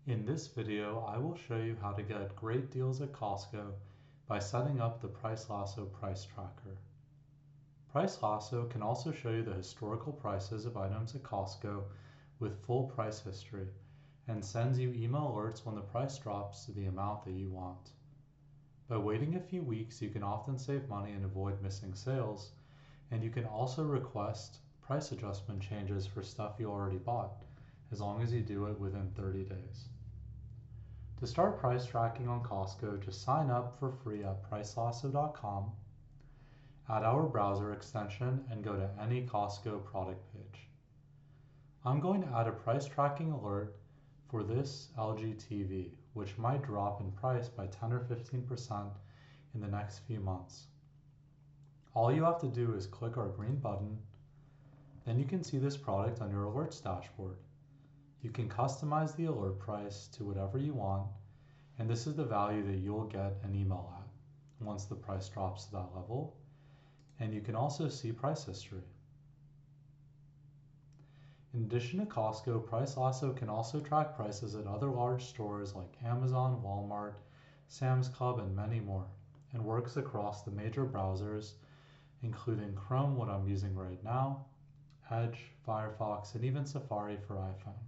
In this video, I will show you how to get great deals at Costco by setting up the PriceLasso price tracker. PriceLasso can also show you the historical prices of items at Costco with full price history and sends you email alerts when the price drops to the amount that you want. By waiting a few weeks, you can often save money and avoid missing sales, and you can also request price adjustment changes for stuff you already bought, as long as you do it within 30 days. To start price tracking on Costco, just sign up for free at PriceLasso.com, add our browser extension, and go to any Costco product page. I'm going to add a price tracking alert for this LG TV, which might drop in price by 10 or 15% in the next few months. All you have to do is click our green button, then you can see this product on your alerts dashboard. You can customize the alert price to whatever you want, and this is the value that you'll get an email at once the price drops to that level, and you can also see price history. In addition to Costco, PriceLasso can also track prices at other large stores like Amazon, Walmart, Sam's Club, and many more, and works across the major browsers, including Chrome, what I'm using right now, Edge, Firefox, and even Safari for iPhone.